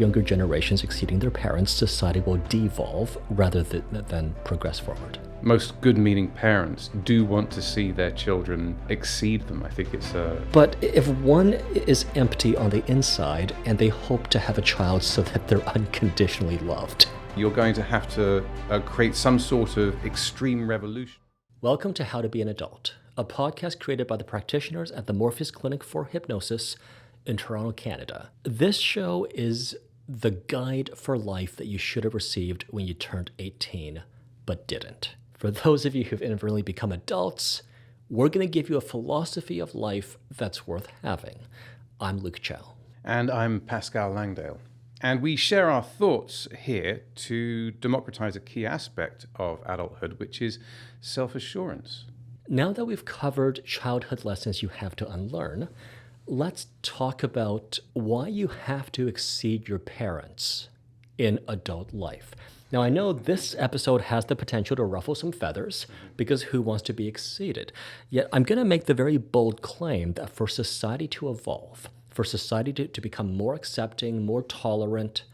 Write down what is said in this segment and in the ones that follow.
younger generations exceeding their parents, society will devolve rather than progress forward. Most good-meaning parents do want to see their children exceed them. I think it's But if one is empty on the inside and they hope to have a child so that they're unconditionally loved, you're going to have to create some sort of extreme revolution. Welcome to How to Be an Adult, a podcast created by the practitioners at the Morpheus Clinic for Hypnosis in Toronto, Canada. This show is the guide for life that you should have received when you turned 18, but didn't. For those of you who've inadvertently become adults, we're going to give you a philosophy of life that's worth having. I'm Luke Chow. And I'm Pascal Langdale. And we share our thoughts here to democratize a key aspect of adulthood, which is self-assurance. Now that we've covered childhood lessons you have to unlearn, let's talk about why you have to exceed your parents in adult life. Now, I know this episode has the potential to ruffle some feathers because who wants to be exceeded? Yet I'm going to make the very bold claim that for society to evolve, for society to become more accepting, more tolerant,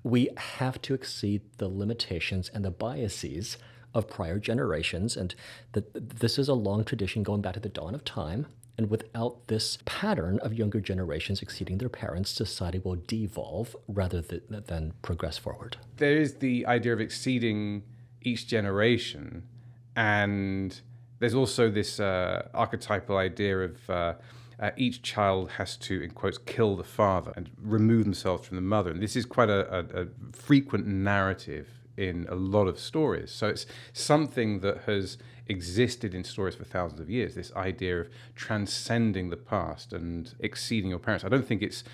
we have to exceed the limitations and the biases of prior generations. And this is a long tradition going back to the dawn of time. And without this pattern of younger generations exceeding their parents, society will devolve rather than progress forward. There is the idea of exceeding each generation, and there's also this archetypal idea of each child has to, in quotes, kill the father and remove themselves from the mother. And this is quite a frequent narrative in a lot of stories. So it's something that has existed in stories for thousands of years, this idea of transcending the past and exceeding your parents. I don't think if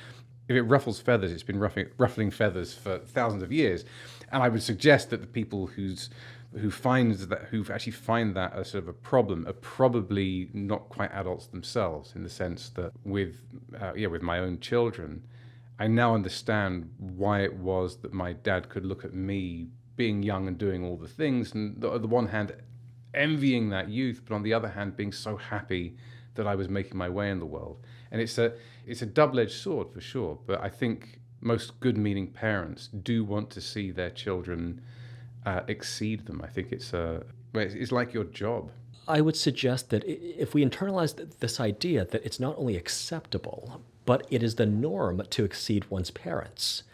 it ruffles feathers, it's been ruffling feathers for thousands of years. And I would suggest that the people who actually find that a sort of a problem are probably not quite adults themselves, in the sense that with my own children, I now understand why it was that my dad could look at me being young and doing all the things, and on the one hand envying that youth, but on the other hand being so happy that I was making my way in the world. And it's a double-edged sword for sure, but I think most good-meaning parents do want to see their children exceed them. I think it's like your job. I would suggest that if we internalize this idea that it's not only acceptable, but it is the norm to exceed one's parents,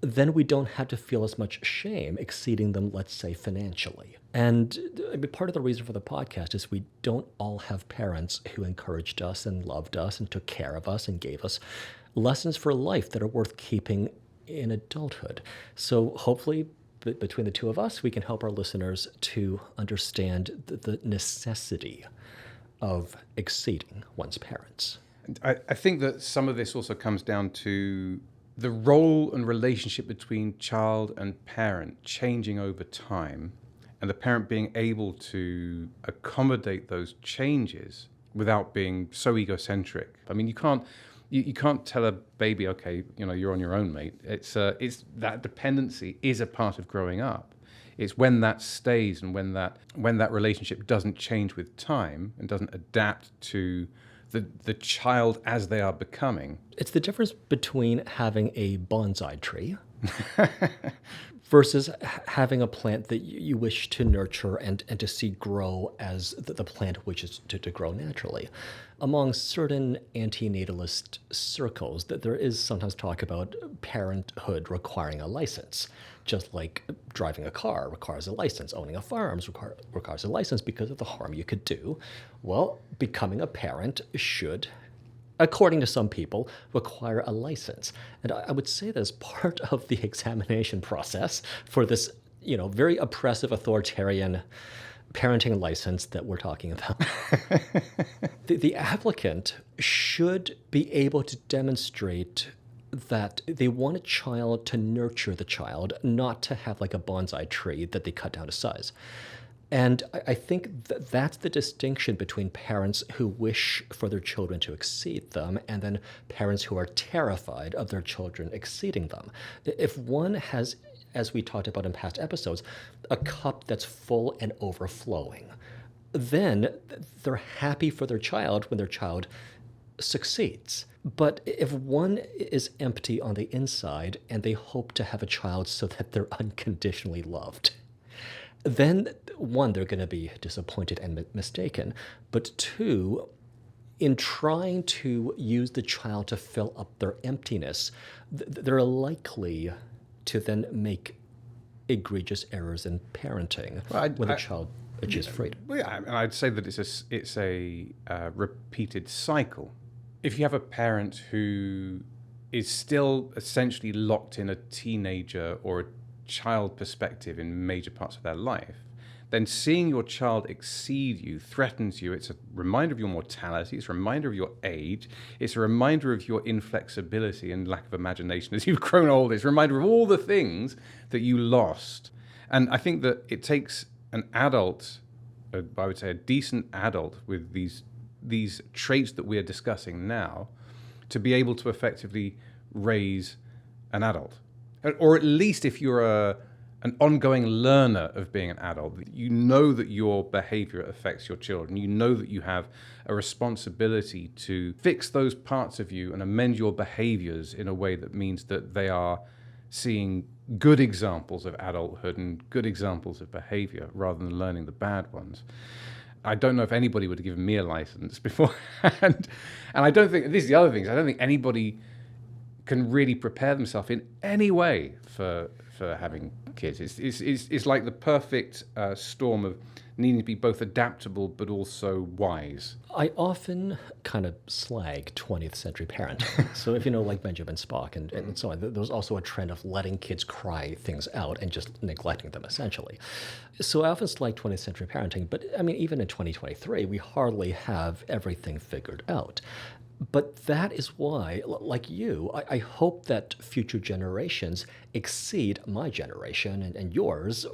then we don't have to feel as much shame exceeding them, let's say, financially. And part of the reason for the podcast is we don't all have parents who encouraged us and loved us and took care of us and gave us lessons for life that are worth keeping in adulthood. So hopefully, between the two of us, we can help our listeners to understand the necessity of exceeding one's parents. I think that some of this also comes down to the role and relationship between child and parent changing over time, and the parent being able to accommodate those changes without being so egocentric. I mean, you can't tell a baby, okay, you're on your own, mate. It's that dependency is a part of growing up. It's when that stays and when that relationship doesn't change with time and doesn't adapt to the child as they are becoming. It's the difference between having a bonsai tree versus having a plant that you wish to nurture and to see grow as the plant wishes to grow naturally. Among certain anti-natalist circles, that there is sometimes talk about parenthood requiring a license, just like driving a car requires a license, owning a farm requires a license because of the harm you could do. Well, becoming a parent should, according to some people, require a license. And I would say that as part of the examination process for this, very oppressive, authoritarian parenting license that we're talking about, the applicant should be able to demonstrate that they want a child to nurture the child, not to have like a bonsai tree that they cut down to size. And I think that's the distinction between parents who wish for their children to exceed them and then parents who are terrified of their children exceeding them. If one has, as we talked about in past episodes, a cup that's full and overflowing, then they're happy for their child when their child succeeds. But if one is empty on the inside and they hope to have a child so that they're unconditionally loved, then one, they're going to be disappointed and mistaken. But two, in trying to use the child to fill up their emptiness, they're likely to then make egregious errors in parenting when the child achieves freedom. Well, yeah, and I'd say that it's a repeated cycle. If you have a parent who is still essentially locked in a teenager or a child perspective in major parts of their life, then seeing your child exceed you threatens you. It's a reminder of your mortality. It's a reminder of your age. It's a reminder of your inflexibility and lack of imagination as you've grown old. It's a reminder of all the things that you lost. And I think that it takes an adult, I would say a decent adult with these traits that we're discussing now, to be able to effectively raise an adult. Or at least if you're an ongoing learner of being an adult, you know that your behavior affects your children. You know that you have a responsibility to fix those parts of you and amend your behaviors in a way that means that they are seeing good examples of adulthood and good examples of behavior rather than learning the bad ones. I don't know if anybody would have given me a license beforehand. And I don't think, this is the other thing, I don't think anybody can really prepare themselves in any way for having kids. It's like the perfect storm of needing to be both adaptable but also wise. I often kind of slag 20th century parenting. So if you know, like Benjamin Spock and so on, there was also a trend of letting kids cry things out and just neglecting them, essentially. So I often slag 20th century parenting, but I mean, even in 2023, we hardly have everything figured out. But that is why, like you, I hope that future generations exceed my generation and yours,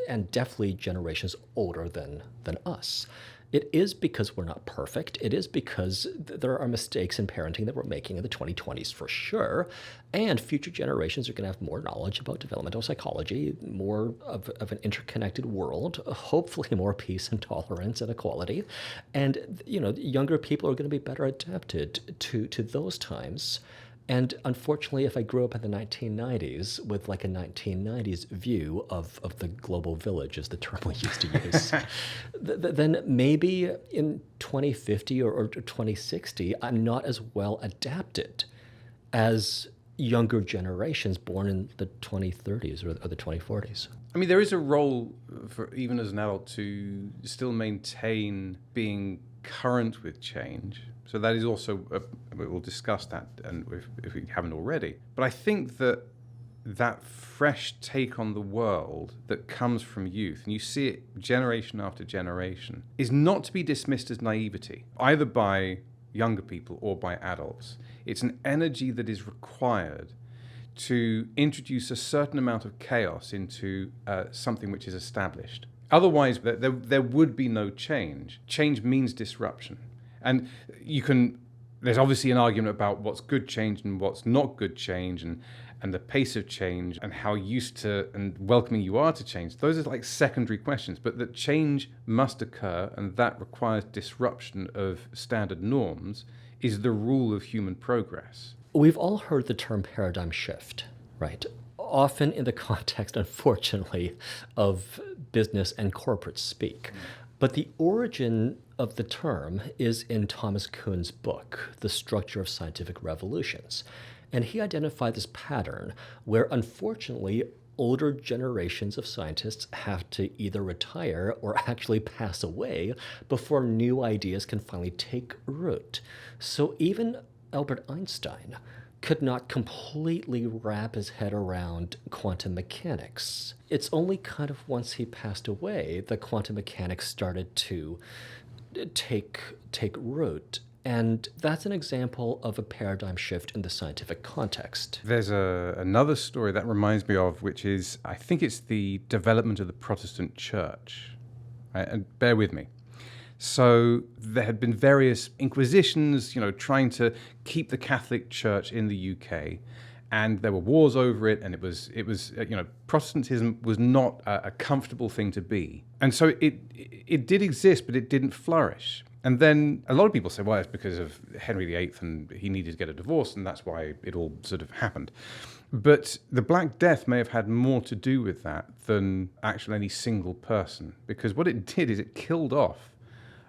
and definitely generations older than us. It is because we're not perfect. It is because there are mistakes in parenting that we're making in the 2020s for sure. And future generations are going to have more knowledge about developmental psychology, more of an interconnected world, hopefully more peace and tolerance and equality. And, younger people are going to be better adapted to those times. And unfortunately, if I grew up in the 1990s with like a 1990s view of the global village, is the term we used to use, then maybe in 2050 or 2060, I'm not as well adapted as younger generations born in the 2030s or the 2040s. I mean, there is a role for even as an adult to still maintain being current with change. So that is also, we'll discuss that, and if we haven't already. But I think that fresh take on the world that comes from youth, and you see it generation after generation, is not to be dismissed as naivety, either by younger people or by adults. It's an energy that is required to introduce a certain amount of chaos into something which is established. Otherwise, there would be no change. Change means disruption. And there's obviously an argument about what's good change and what's not good change, and the pace of change and how used to and welcoming you are to change. Those are like secondary questions, but that change must occur, and that requires disruption of standard norms is the rule of human progress. We've all heard the term paradigm shift, right? Often in the context, unfortunately, of business and corporate speak. But the origin of the term is in Thomas Kuhn's book, The Structure of Scientific Revolutions. And he identified this pattern where, unfortunately, older generations of scientists have to either retire or actually pass away before new ideas can finally take root. So even Albert Einstein could not completely wrap his head around quantum mechanics. It's only kind of once he passed away that quantum mechanics started to take root. And that's an example of a paradigm shift in the scientific context. There's another story that reminds me of, which is, I think it's the development of the Protestant church. Right? And bear with me. So there had been various inquisitions, trying to keep the Catholic Church in the UK, and there were wars over it, and it was Protestantism was not a comfortable thing to be, and so it did exist, but it didn't flourish. And then a lot of people say, well, it's because of Henry VIII and he needed to get a divorce, and that's why it all sort of happened. But the Black Death may have had more to do with that than actually any single person, because what it did is it killed off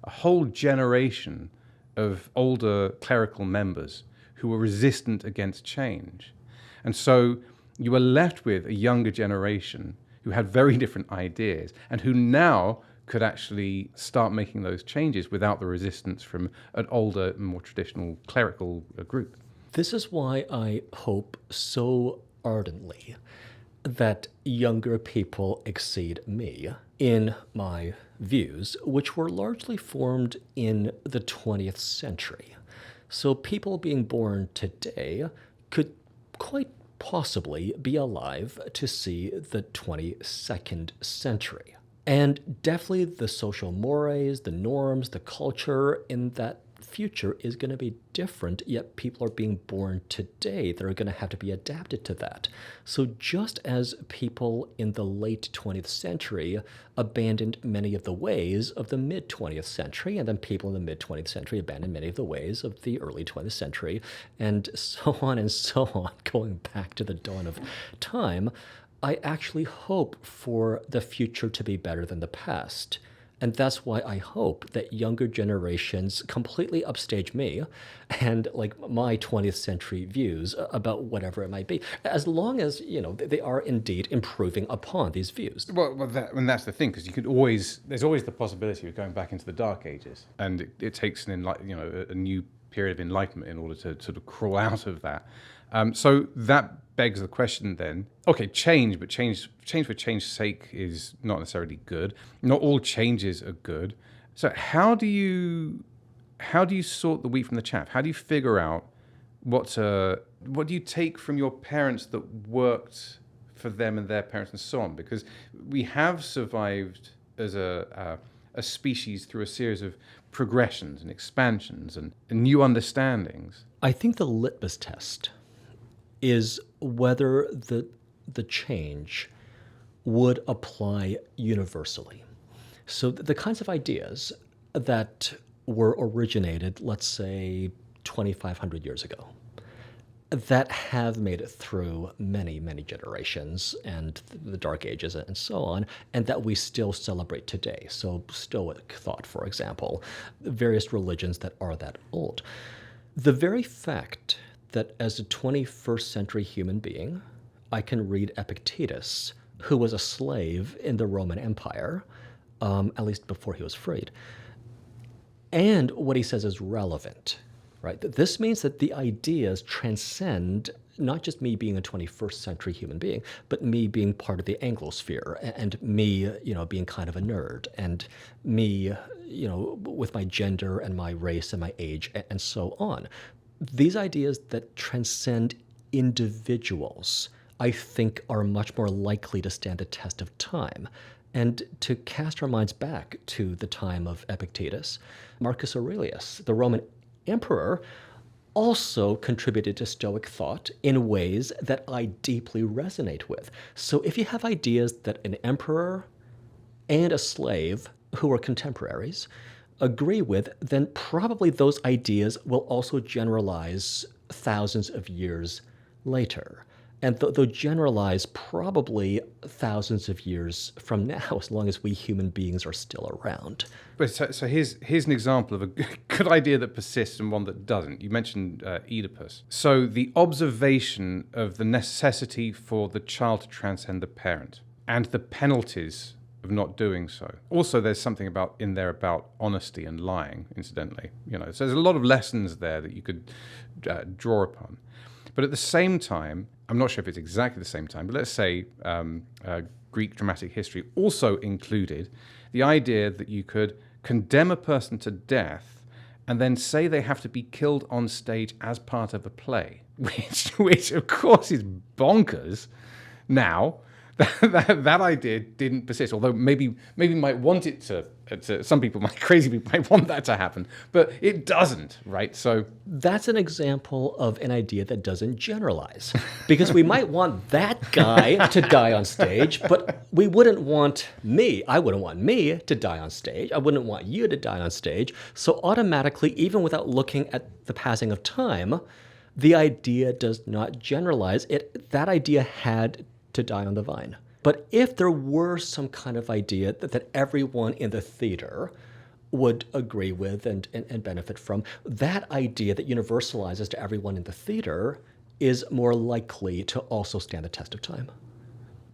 a whole generation of older clerical members who were resistant against change. And so you were left with a younger generation who had very different ideas and who now could actually start making those changes without the resistance from an older, more traditional clerical group. This is why I hope so ardently that younger people exceed me in my views, which were largely formed in the 20th century. So people being born today could quite possibly be alive to see the 22nd century. And definitely the social mores, the norms, the culture in that future is going to be different, yet people are being born today that are going to have to be adapted to that. So just as people in the late 20th century abandoned many of the ways of the mid 20th century, and then people in the mid 20th century abandoned many of the ways of the early 20th century, and so on, going back to the dawn of time, I actually hope for the future to be better than the past. And that's why I hope that younger generations completely upstage me and like my 20th century views about whatever it might be, as long as, they are indeed improving upon these views. Well, that's the thing, because there's always the possibility of going back into the Dark Ages, and it takes a new period of enlightenment in order to sort of crawl out of that. So that begs the question then, okay, change for change's sake is not necessarily good. Not all changes are good. So how do you sort the wheat from the chaff? How do you figure out what do you take from your parents that worked for them and their parents and so on? Because we have survived as a species through a series of progressions and expansions and new understandings. I think the litmus test is whether the change would apply universally. So the kinds of ideas that were originated, let's say, 2,500 years ago, that have made it through many, many generations and the Dark Ages and so on, and that we still celebrate today. So Stoic thought, for example, various religions that are that old. The very fact that as a 21st century human being, I can read Epictetus, who was a slave in the Roman Empire, at least before he was freed. And what he says is relevant, right? This means that the ideas transcend not just me being a 21st century human being, but me being part of the Anglosphere and me, being kind of a nerd and me, with my gender and my race and my age and so on. These ideas that transcend individuals, I think, are much more likely to stand the test of time. And to cast our minds back to the time of Epictetus, Marcus Aurelius, the Roman emperor, also contributed to Stoic thought in ways that I deeply resonate with. So if you have ideas that an emperor and a slave who are contemporaries agree with, then probably those ideas will also generalize thousands of years later. And they'll generalize probably thousands of years from now, as long as we human beings are still around. But so here's an example of a good idea that persists and one that doesn't. You mentioned Oedipus. So the observation of the necessity for the child to transcend the parent and the penalties of not doing so. Also, there's something in there about honesty and lying, incidentally. So there's a lot of lessons there that you could draw upon. But at the same time, I'm not sure if it's exactly the same time, but let's say Greek dramatic history also included the idea that you could condemn a person to death and then say they have to be killed on stage as part of a play, which of course is bonkers now. that idea didn't persist. Although maybe might want it to. Some people, crazy people, might want that to happen, but it doesn't, right? So That's an example of an idea that doesn't generalize. Because we might want that guy to die on stage, but we wouldn't want me. I wouldn't want me to die on stage. I wouldn't want you to die on stage. So automatically, even without looking at the passing of time, the idea does not generalize. That idea had to die on the vine. But if there were some kind of idea that everyone in the theater would agree with and benefit from, that idea that universalizes to everyone in the theater is more likely to also stand the test of time.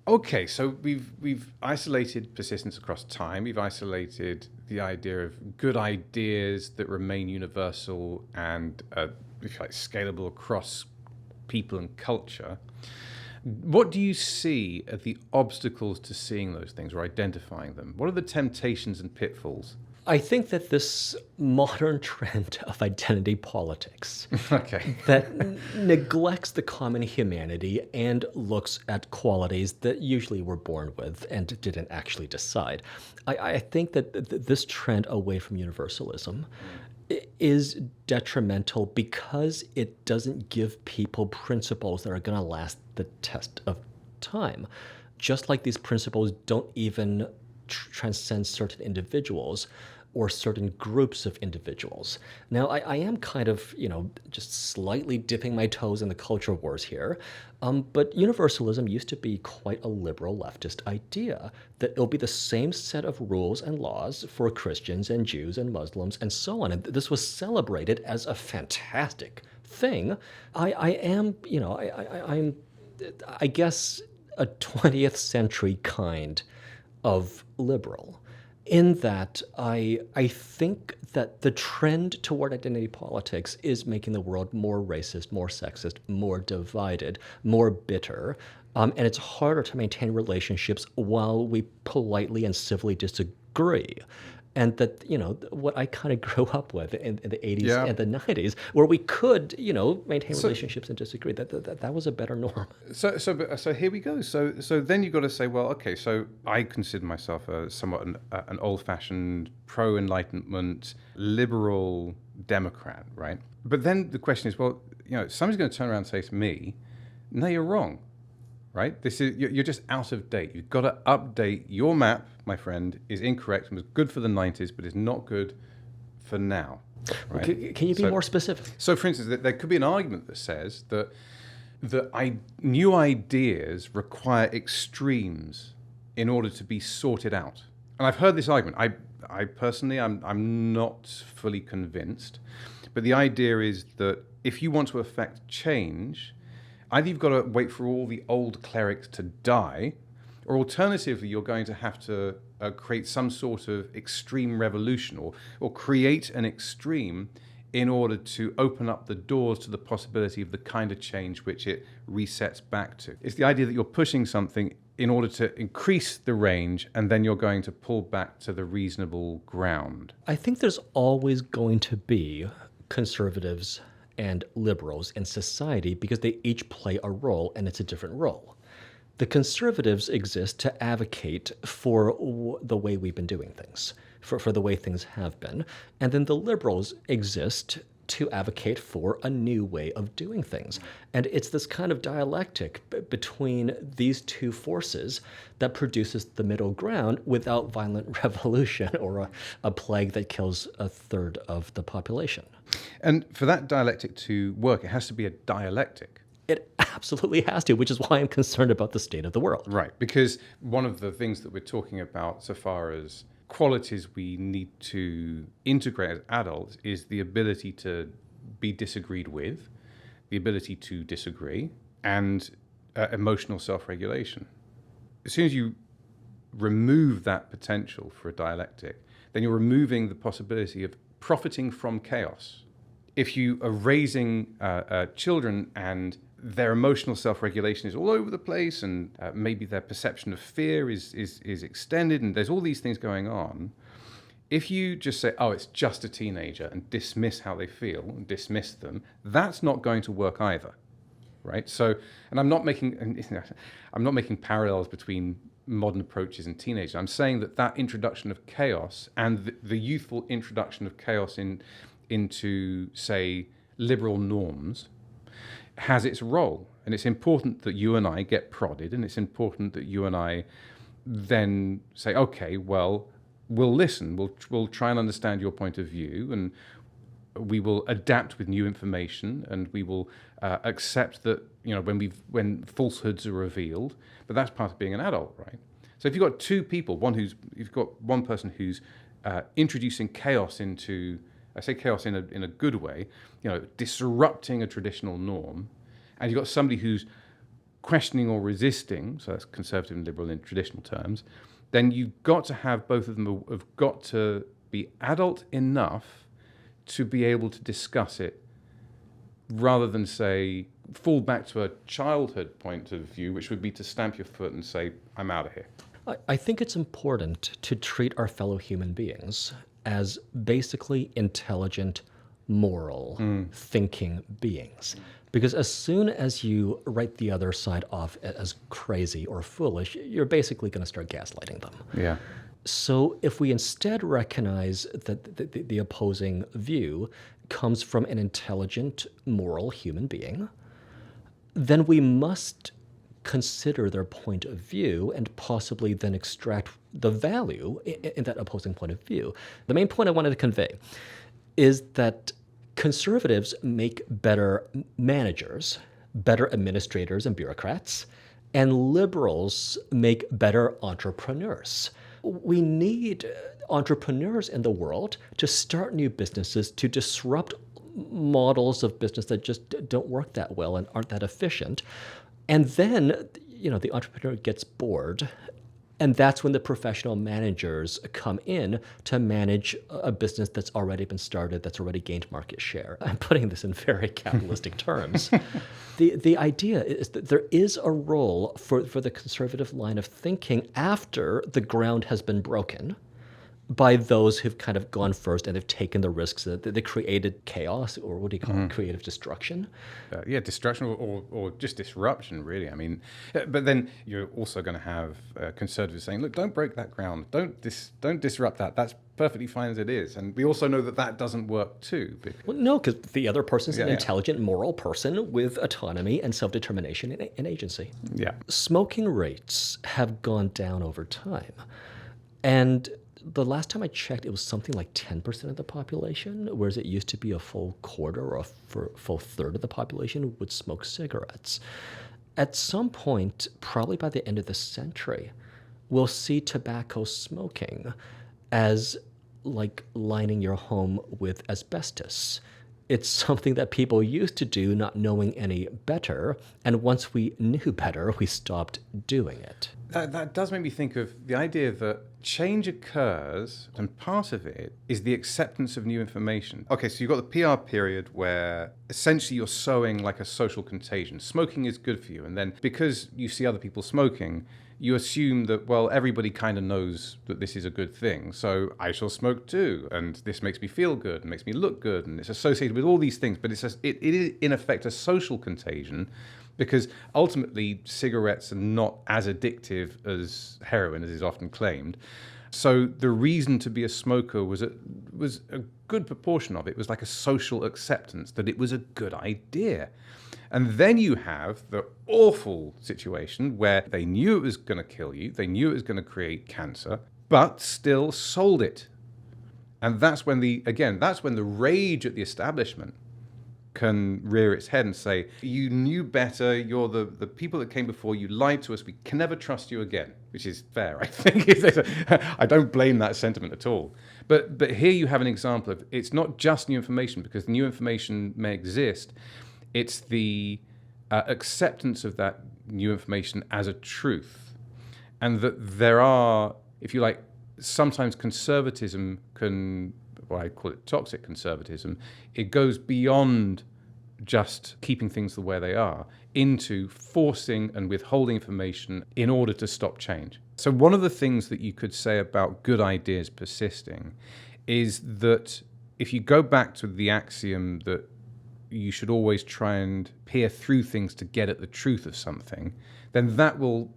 okay, so we've isolated persistence across time. We've isolated the idea of good ideas that remain universal and, if you like, scalable across people and culture. What do you see are the obstacles to seeing those things or identifying them? What are the temptations and pitfalls? I think that this modern trend of identity politics Okay. that neglects the common humanity and looks at qualities that usually we're born with and didn't actually decide. I think that this trend away from universalism is detrimental because it doesn't give people principles that are going to last the test of time. Just like these principles don't even transcend certain individuals or certain groups of individuals. Now, I am kind of, just slightly dipping my toes in the culture wars here, but universalism used to be quite a liberal leftist idea, that it'll be the same set of rules and laws for Christians and Jews and Muslims and so on. And this was celebrated as a fantastic thing. I'm, I guess, a 20th century kind of liberal, in that I think that the trend toward identity politics is making the world more racist, more sexist, more divided, more bitter. And it's harder to maintain relationships while we politely and civilly disagree. And that, what I kind of grew up with in the 80s Yeah. and the 90s, where we could, maintain relationships and disagree, that was a better norm. So here we go. So then you've got to say, well, okay. So I consider myself somewhat an old-fashioned, pro-enlightenment, liberal Democrat, right? But then the question is, well, somebody's going to turn around and say to me, "No, you're wrong." Right? You're just out of date. You've got to update your map, my friend, is incorrect and was good for the 90s, but is not good for now. Right? Can you be more specific? So, for instance, there could be an argument that says that new ideas require extremes in order to be sorted out. And I've heard this argument. I personally, I'm not fully convinced, but the idea is that if you want to affect change, either you've got to wait for all the old clerics to die, or alternatively, you're going to have to create some sort of extreme revolution or create an extreme in order to open up the doors to the possibility of the kind of change which it resets back to. It's the idea that you're pushing something in order to increase the range, and then you're going to pull back to the reasonable ground. I think there's always going to be conservatives and liberals in society because they each play a role, and it's a different role. The conservatives exist to advocate for the way we've been doing things, for the way things have been. And then the liberals exist to advocate for a new way of doing things. And it's this kind of dialectic between these two forces that produces the middle ground without violent revolution or a plague that kills a third of the population. And for that dialectic to work, it has to be a dialectic. It absolutely has to, which is why I'm concerned about the state of the world. Right, because one of the things that we're talking about so far as qualities we need to integrate as adults is the ability to be disagreed with, the ability to disagree, and emotional self-regulation. As soon as you remove that potential for a dialectic, then you're removing the possibility of profiting from chaos. If you are raising children and their emotional self-regulation is all over the place, and maybe their perception of fear is extended, and there's all these things going on. If you just say, oh, it's just a teenager, and dismiss how they feel and dismiss them, that's not going to work either, right? So, and I'm not making parallels between modern approaches and teenagers. I'm saying that introduction of chaos and the youthful introduction of chaos into, say, liberal norms has its role. And it's important that you and I get prodded, and it's important that you and I then say, okay, well, we'll listen, we'll try and understand your point of view, and we will adapt with new information, and we will accept that, when falsehoods are revealed. But that's part of being an adult, right? So if you've got two people, you've got one person who's introducing chaos into, I say chaos in a good way, disrupting a traditional norm, and you've got somebody who's questioning or resisting, so that's conservative and liberal in traditional terms, then you've got to have both of them have got to be adult enough to be able to discuss it, rather than, say, fall back to a childhood point of view, which would be to stamp your foot and say, I'm out of here. I think it's important to treat our fellow human beings as basically intelligent, moral, thinking beings. Because as soon as you write the other side off as crazy or foolish, you're basically going to start gaslighting them. Yeah. So if we instead recognize that the opposing view comes from an intelligent, moral human being, then we must consider their point of view and possibly then extract the value in that opposing point of view. The main point I wanted to convey is that conservatives make better managers, better administrators and bureaucrats, and liberals make better entrepreneurs. We need entrepreneurs in the world to start new businesses, to disrupt models of business that just don't work that well and aren't that efficient. And then, the entrepreneur gets bored, and that's when the professional managers come in to manage a business that's already been started, that's already gained market share. I'm putting this in very capitalistic terms. The idea is that there is a role for the conservative line of thinking after the ground has been broken by those who've kind of gone first and have taken the risks that they created chaos, or what do you call it, creative destruction? Destruction or just disruption, really. I mean, but then you're also going to have conservatives saying, look, don't break that ground. Don't disrupt that. That's perfectly fine as it is. And we also know that doesn't work too. Well, no, because the other person's an intelligent, moral person with autonomy and self-determination and agency. Yeah. Smoking rates have gone down over time. And the last time I checked, it was something like 10% of the population, whereas it used to be a full quarter or a full third of the population would smoke cigarettes. At some point, probably by the end of the century, we'll see tobacco smoking as like lining your home with asbestos. It's something that people used to do not knowing any better, and once we knew better, we stopped doing it. That does make me think of the idea that change occurs, and part of it is the acceptance of new information. Okay, so you've got the PR period where essentially you're sowing like a social contagion. Smoking is good for you, and then because you see other people smoking, you assume that, well, everybody kind of knows that this is a good thing, so I shall smoke too, and this makes me feel good, and makes me look good, and it's associated with all these things, but it is in effect a social contagion, because ultimately cigarettes are not as addictive as heroin, as is often claimed. So the reason to be a smoker was a good proportion of it was like a social acceptance that it was a good idea. And then you have the awful situation where they knew it was going to kill you, they knew it was going to create cancer, but still sold it. And that's when the rage at the establishment can rear its head and say, you knew better, you're the people that came before, you lied to us, we can never trust you again, which is fair, I think. I don't blame that sentiment at all. But here you have an example of, it's not just new information, because new information may exist, it's the acceptance of that new information as a truth. And that there are, if you like, sometimes conservatism can, or I call it toxic conservatism, it goes beyond just keeping things the way they are into forcing and withholding information in order to stop change. So one of the things that you could say about good ideas persisting is that if you go back to the axiom that you should always try and peer through things to get at the truth of something, then that will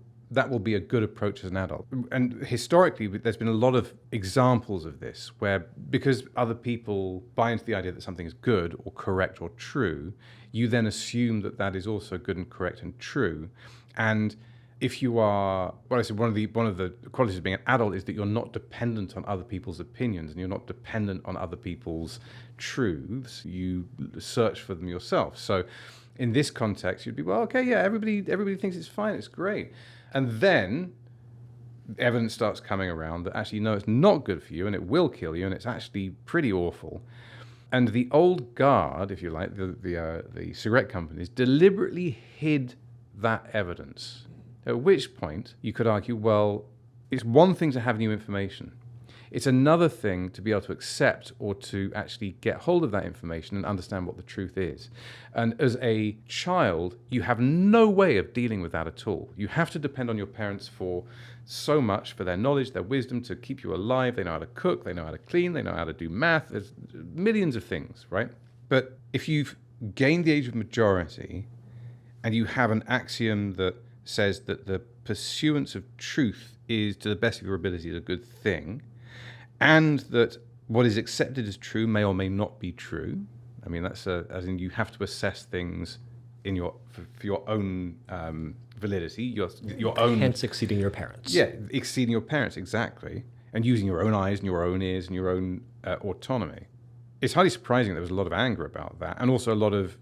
be a good approach as an adult. And historically, there's been a lot of examples of this where, because other people buy into the idea that something is good or correct or true, you then assume that that is also good and correct and true. And if you are, what I said, one of the qualities of being an adult is that you're not dependent on other people's opinions and you're not dependent on other people's truths. You search for them yourself. So in this context, you'd be, well, okay, yeah, everybody thinks it's fine, it's great. And then evidence starts coming around that actually, no, it's not good for you and it will kill you and it's actually pretty awful. And the old guard, if you like, the cigarette companies deliberately hid that evidence. At which point you could argue, well, it's one thing to have new information. It's another thing to be able to accept or to actually get hold of that information and understand what the truth is. And as a child, you have no way of dealing with that at all. You have to depend on your parents for so much, for their knowledge, their wisdom to keep you alive. They know how to cook, they know how to clean, they know how to do math. There's millions of things, right? But if you've gained the age of majority and you have an axiom that says that the pursuance of truth is, to the best of your ability, a good thing, and that what is accepted as true may or may not be true. I mean, that's as in you have to assess things in for your own validity, your own. Hence exceeding your parents. Yeah, exceeding your parents, exactly, and using your own eyes and your own ears and your own autonomy. It's highly surprising there was a lot of anger about that, and also a lot of,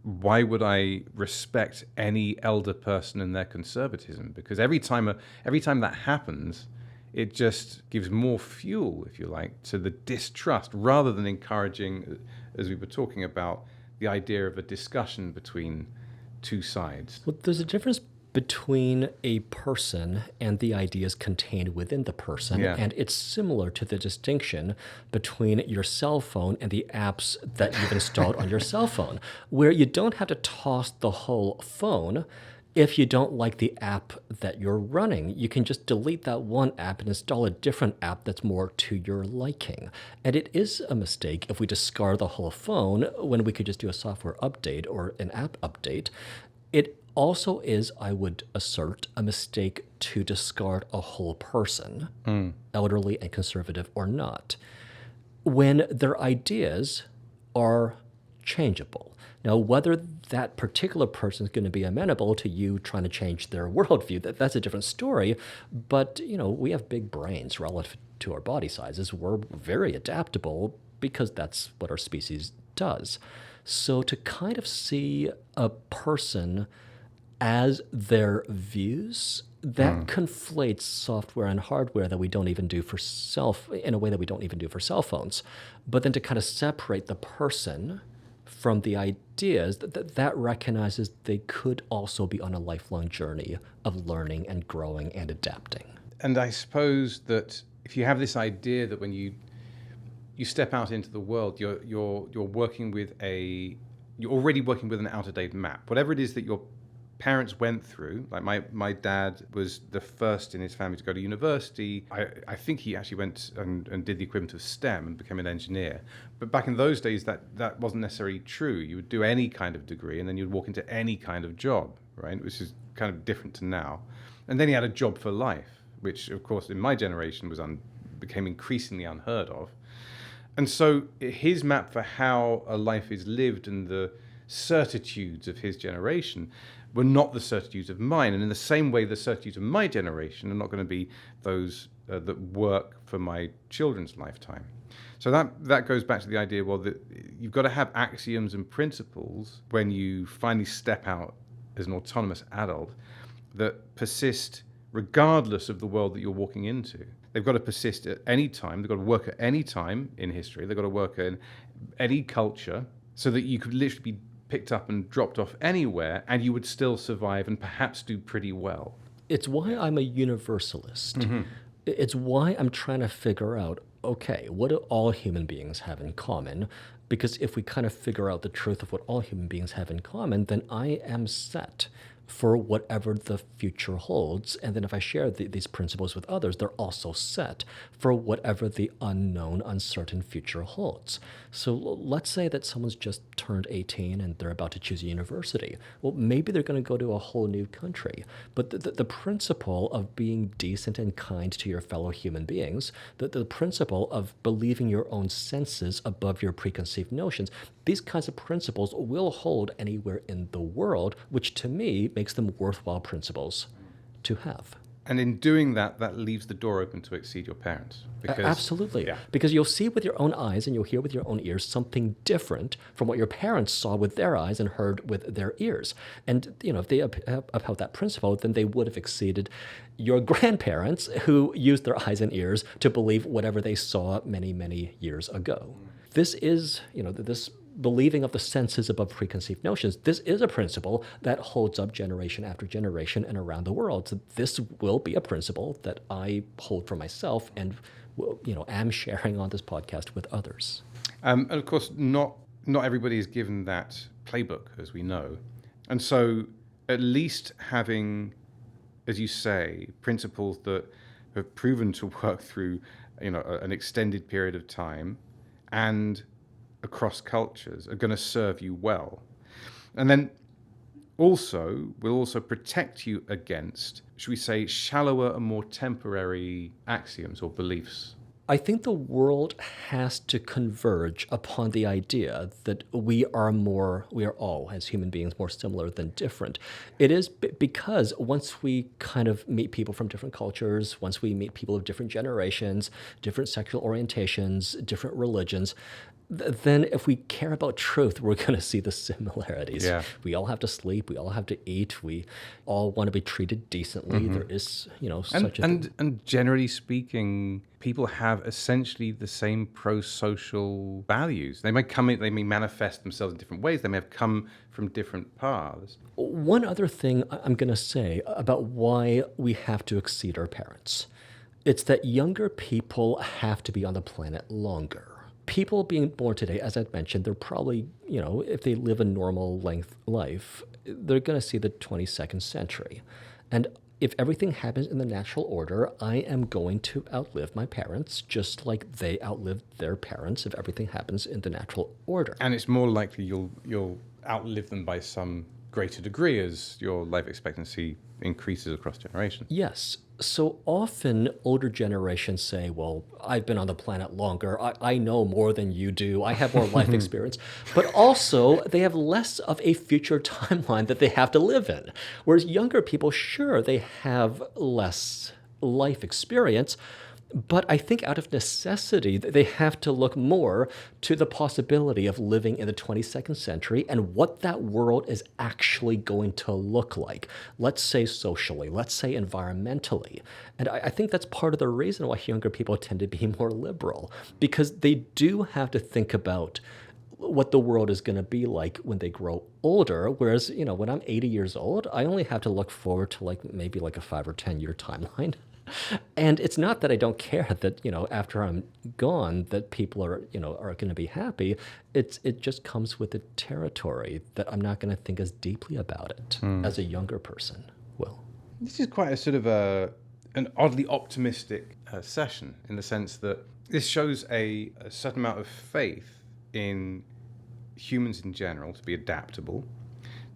why would I respect any elder person in their conservatism? Because every time that happens, it just gives more fuel, if you like, to the distrust, rather than encouraging, as we were talking about, the idea of a discussion between two sides. Well, there's a difference between a person and the ideas contained within the person. Yeah. And it's similar to the distinction between your cell phone and the apps that you've installed on your cell phone, where you don't have to toss the whole phone. If you don't like the app that you're running, you can just delete that one app and install a different app that's more to your liking. And it is a mistake if we discard the whole phone when we could just do a software update or an app update. It also is, I would assert, a mistake to discard a whole person, elderly and conservative or not, when their ideas are changeable. Now, whether that particular person is going to be amenable to you trying to change their worldview, that's a different story. But, we have big brains relative to our body sizes. We're very adaptable because that's what our species does. So to kind of see a person as their views, that conflates software and hardware that we don't even do in a way that we don't even do for cell phones. But then to kind of separate the person from the ideas, that recognizes they could also be on a lifelong journey of learning and growing and adapting. And I suppose that if you have this idea that when you step out into the world, you're already working with an out-of-date map. Whatever it is that your parents went through, like my dad was the first in his family to go to university. I think he actually went and did the equivalent of STEM and became an engineer. But back in those days, that wasn't necessarily true. You would do any kind of degree and then you'd walk into any kind of job, right? Which is kind of different to now. And then he had a job for life, which of course in my generation became increasingly unheard of. And so his map for how a life is lived and the certitudes of his generation were not the certitudes of mine. And in the same way, the certitudes of my generation are not going to be those that work for my children's lifetime. So that goes back to the idea, well, that you've got to have axioms and principles when you finally step out as an autonomous adult that persist regardless of the world that you're walking into. They've got to persist at any time. They've got to work at any time in history. They've got to work in any culture so that you could literally be picked up and dropped off anywhere and you would still survive and perhaps do pretty well. It's why I'm a universalist. Mm-hmm. It's why I'm trying to figure out, okay, what do all human beings have in common? Because if we kind of figure out the truth of what all human beings have in common, then I am set for whatever the future holds. And then if I share these principles with others, they're also set for whatever the unknown, uncertain future holds. So let's say that someone's just turned 18 and they're about to choose a university. Well, maybe they're going to go to a whole new country. But the principle of being decent and kind to your fellow human beings, the principle of believing your own senses above your preconceived notions, these kinds of principles will hold anywhere in the world, which to me makes them worthwhile principles to have. And in doing that, that leaves the door open to exceed your parents. Because, Absolutely. Yeah. Because you'll see with your own eyes and you'll hear with your own ears something different from what your parents saw with their eyes and heard with their ears. And, if they upheld that principle, then they would have exceeded your grandparents who used their eyes and ears to believe whatever they saw many, many years ago. This is, this believing of the senses above preconceived notions, this is a principle that holds up generation after generation and around the world. So this will be a principle that I hold for myself and am sharing on this podcast with others. And of course, not everybody is given that playbook, as we know. And so at least having, as you say, principles that have proven to work through an extended period of time and across cultures are going to serve you well. And then will also protect you against, should we say, shallower and more temporary axioms or beliefs. I think the world has to converge upon the idea that we are all, as human beings, more similar than different. It is because once we kind of meet people from different cultures, once we meet people of different generations, different sexual orientations, different religions, then if we care about truth, we're going to see the similarities. Yeah. We all have to sleep. We all have to eat. We all want to be treated decently. There is, such a thing. And generally speaking, people have essentially the same pro-social values. They may manifest themselves in different ways. They may have come from different paths. One other thing I'm going to say about why we have to exceed our parents, it's that younger people have to be on the planet longer. People being born today, as I mentioned, they're probably, if they live a normal length life, they're going to see the 22nd century. And if everything happens in the natural order, I am going to outlive my parents, just like they outlived their parents if everything happens in the natural order. And it's more likely you'll outlive them by some greater degree as your life expectancy increases across generations. Yes. So often older generations say, well, I've been on the planet longer. I know more than you do. I have more life experience. But also they have less of a future timeline that they have to live in. Whereas younger people, sure, they have less life experience, but I think out of necessity, they have to look more to the possibility of living in the 22nd century and what that world is actually going to look like. Let's say socially, let's say environmentally. And I think that's part of the reason why younger people tend to be more liberal, because they do have to think about what the world is going to be like when they grow older. Whereas, when I'm 80 years old, I only have to look forward to maybe a 5 or 10 year timeline. And it's not that I don't care that, after I'm gone, that people are going to be happy. It just comes with the territory that I'm not going to think as deeply about it as a younger person will. This is quite a sort of an oddly optimistic session in the sense that this shows a certain amount of faith in humans in general to be adaptable,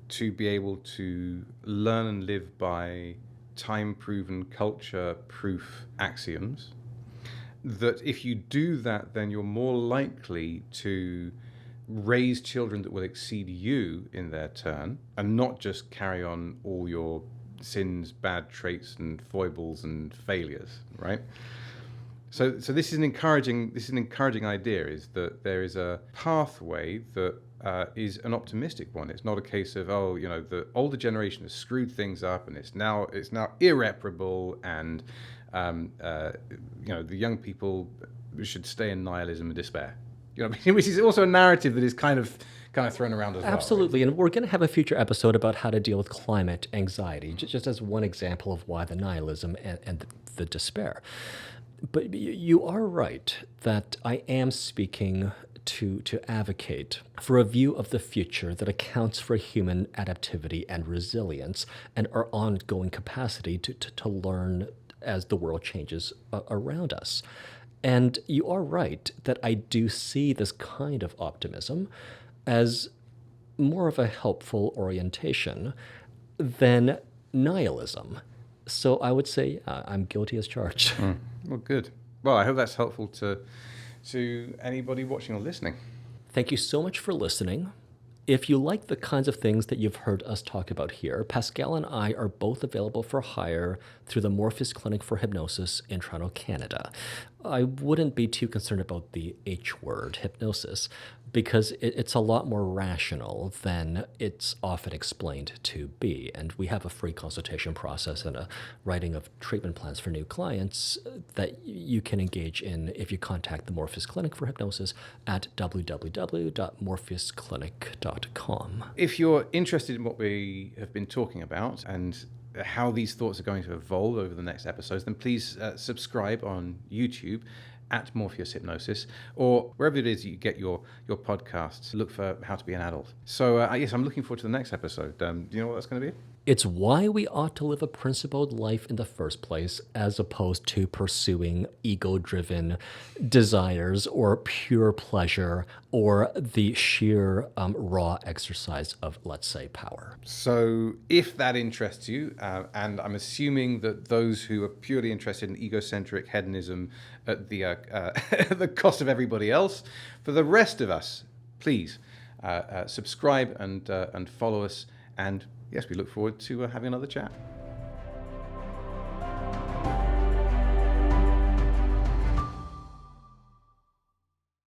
to be able to learn and live by time-proven, culture-proof axioms, that if you do that, then you're more likely to raise children that will exceed you in their turn and not just carry on all your sins, bad traits and foibles and failures, right? So this is an encouraging idea, is that there is a pathway that is an optimistic one. It's not a case of, the older generation has screwed things up and it's now irreparable, and the young people should stay in nihilism and despair. Which is also a narrative that is kind of thrown around as well. Absolutely, right? And we're going to have a future episode about how to deal with climate anxiety, just as one example of why the nihilism and the despair. But you are right that I am speaking to advocate for a view of the future that accounts for human adaptivity and resilience and our ongoing capacity to learn as the world changes around us. And you are right that I do see this kind of optimism as more of a helpful orientation than nihilism. So I would say I'm guilty as charged. Well, good. Well, I hope that's helpful to anybody watching or listening. Thank you so much for listening. If you like the kinds of things that you've heard us talk about here, Pascal and I are both available for hire through the Morpheus Clinic for Hypnosis in Toronto, Canada. I wouldn't be too concerned about the H word, hypnosis, because it's a lot more rational than it's often explained to be. And we have a free consultation process and a writing of treatment plans for new clients that you can engage in if you contact the Morpheus Clinic for Hypnosis at www.morpheusclinic.com. If you're interested in what we have been talking about and how these thoughts are going to evolve over the next episodes, then please subscribe on YouTube at Morpheus Hypnosis, or wherever it is you get your podcasts. Look for How to Be an Adult. So yes, I'm looking forward to the next episode. Do you know what that's going to be? It's why we ought to live a principled life in the first place, as opposed to pursuing ego-driven desires or pure pleasure or the sheer raw exercise of, let's say, power. So if that interests you, and I'm assuming that those who are purely interested in egocentric hedonism at the the cost of everybody else, for the rest of us, please subscribe and follow us. And yes, we look forward to having another chat.